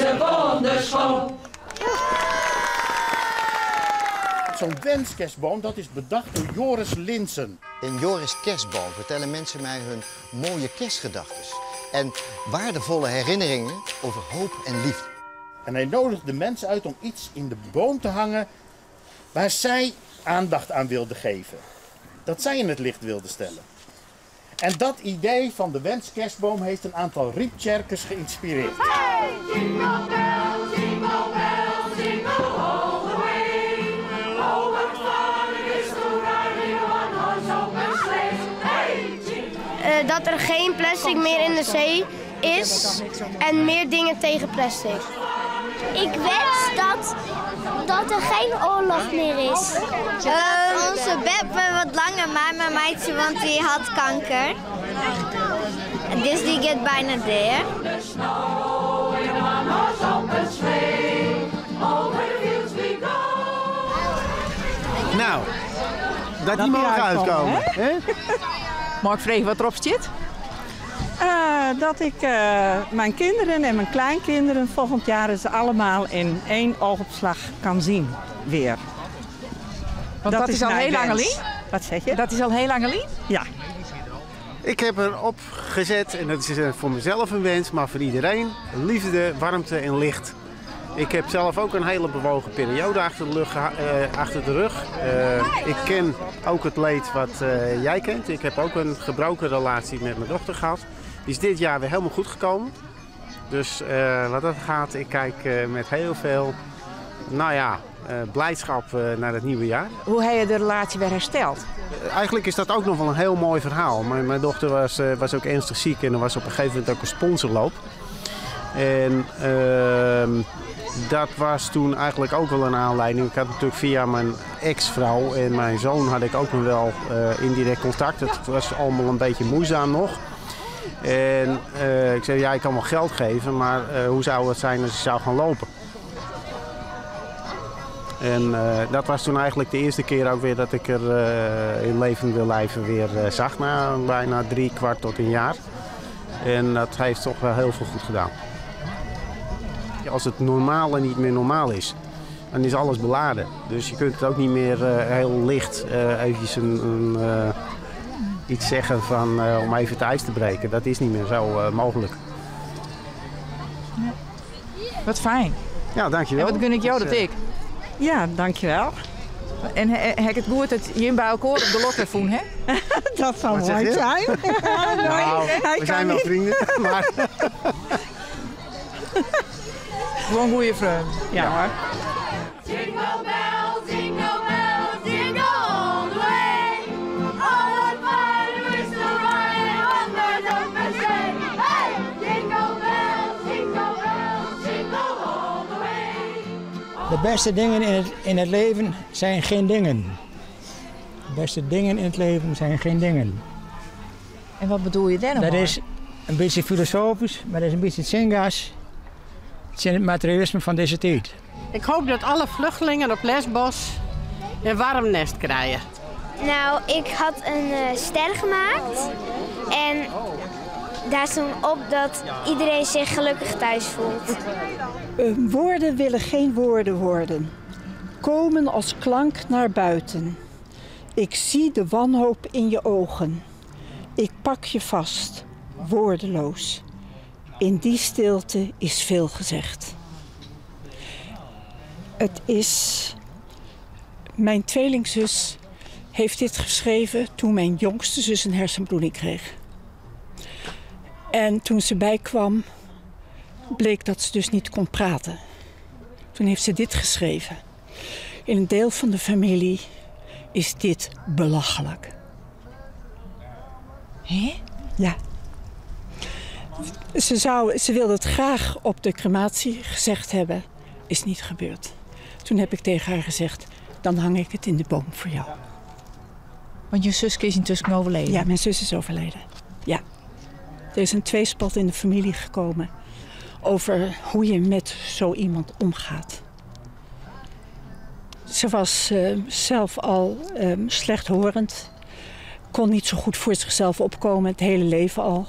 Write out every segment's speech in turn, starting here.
ze wonderschoon. Zo'n wenskerstboom, dat is bedacht door Joris Linssen. In Joris' kerstboom vertellen mensen mij hun mooie kerstgedachten en waardevolle herinneringen over hoop en liefde. En hij nodigt de mensen uit om iets in de boom te hangen waar zij aandacht aan wilden geven. Dat zij in het licht wilden stellen. En dat idee van de wenskerstboom heeft een aantal rietjerkers geïnspireerd. Hey, jingle bells, jingle bells, jingle all the way. Oh, what fun it is to ride in one horse open sleigh. Hey, jingle. Dat er geen plastic meer in de zee is en meer dingen tegen plastic. Ik wens dat er geen oorlog meer is. Onze bed wordt wat langer, maar mijn meidje, want die had kanker. Dus die gaat bijna daar. The snow in one horse open sleigh. Over the fields we go. Nou, dat die mogen uitkomen. Hè? Mag ik vragen wat erop zit? Dat ik mijn kinderen en mijn kleinkinderen volgend jaar ze allemaal in één oogopslag kan zien weer. Want dat is al heel lang alleen? Wat zeg je? Dat is al heel lang alleen? Ja. Ik heb erop gezet, en dat is voor mezelf een wens, maar voor iedereen, liefde, warmte en licht. Ik heb zelf ook een hele bewogen periode achter de rug. Ik ken ook het leed wat jij kent. Ik heb ook een gebroken relatie met mijn dochter gehad. Die is dit jaar weer helemaal goed gekomen. Dus wat dat gaat, ik kijk met heel veel blijdschap naar het nieuwe jaar. Hoe heb je de relatie weer hersteld? Eigenlijk is dat ook nog wel een heel mooi verhaal. Mijn dochter was ook ernstig ziek en er was op een gegeven moment ook een sponsorloop. En dat was toen eigenlijk ook wel een aanleiding. Ik had natuurlijk via mijn ex-vrouw en mijn zoon had ik ook nog wel indirect contact. Het was allemaal een beetje moeizaam nog. En ik zei, ja, ik kan wel geld geven, maar hoe zou het zijn als ik zou gaan lopen? En dat was toen eigenlijk de eerste keer ook weer dat ik er in levende lijven weer zag. Na bijna 3/4 tot een jaar. En dat heeft toch wel heel veel goed gedaan. Als het normale niet meer normaal is, dan is alles beladen. Dus je kunt het ook niet meer heel licht eventjes iets zeggen van, om even het ijs te breken. Dat is niet meer zo mogelijk. Wat fijn. Ja, dankjewel. En wat gun ik jou dat ik? Ja, dankjewel. En heb ik het goed dat je bij elkaar op de lotter voelt, hè? Dat zou mooi zijn. Nou, we zijn wel vrienden, maar... Gewoon goede vriend. Ja hoor. Jingle bells, jingle bells, jingle all the way. Oh, what fun it is to ride in one horse open sleigh. Hey, jingle bells, jingle bells, jingle all the way. De beste dingen in het leven zijn geen dingen. De beste dingen in het leven zijn geen dingen. En wat bedoel je daar nou? Dat is een beetje filosofisch, maar dat is een beetje het zingas. Het is het materialisme van deze tijd. Ik hoop dat alle vluchtelingen op Lesbos een warm nest krijgen. Nou, ik had een ster gemaakt. En daar stond op dat iedereen zich gelukkig thuis voelt. Woorden willen geen woorden worden. Komen als klank naar buiten. Ik zie de wanhoop in je ogen. Ik pak je vast, woordeloos. In die stilte is veel gezegd. Het is... Mijn tweelingzus heeft dit geschreven toen mijn jongste zus een hersenbloeding kreeg. En toen ze bijkwam, bleek dat ze dus niet kon praten. Toen heeft ze dit geschreven. In een deel van de familie is dit belachelijk. Hé? Ja. Ze wilde het graag op de crematie gezegd hebben. Is niet gebeurd. Toen heb ik tegen haar gezegd, dan hang ik het in de boom voor jou. Want je zus is intussen overleden? Ja, mijn zus is overleden. Ja. Er is een tweespalt in de familie gekomen over hoe je met zo iemand omgaat. Ze was zelf al slechthorend. Kon niet zo goed voor zichzelf opkomen, het hele leven al.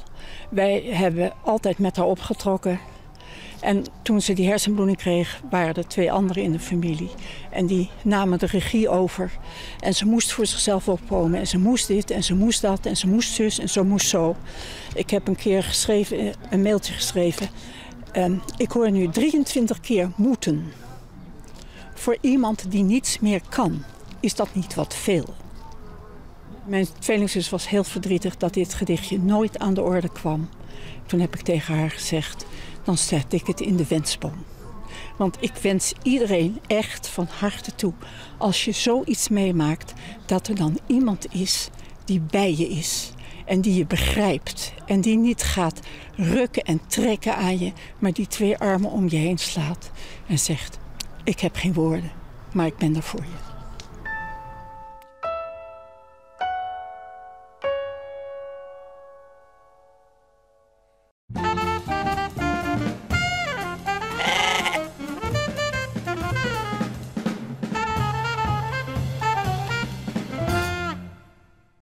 Wij hebben altijd met haar opgetrokken. En toen ze die hersenbloeding kreeg, waren er 2 anderen in de familie. En die namen de regie over. En ze moest voor zichzelf opkomen. En ze moest dit en ze moest dat en ze moest zus en ze moest zo. Ik heb een keer geschreven, een mailtje geschreven. Ik hoor nu 23 keer moeten. Voor iemand die niets meer kan, is dat niet wat veel. Mijn tweelingzus was heel verdrietig dat dit gedichtje nooit aan de orde kwam. Toen heb ik tegen haar gezegd, dan zet ik het in de wensboom. Want ik wens iedereen echt van harte toe, als je zoiets meemaakt, dat er dan iemand is die bij je is. En die je begrijpt. En die niet gaat rukken en trekken aan je, maar die 2 armen om je heen slaat. En zegt, ik heb geen woorden, maar ik ben er voor je.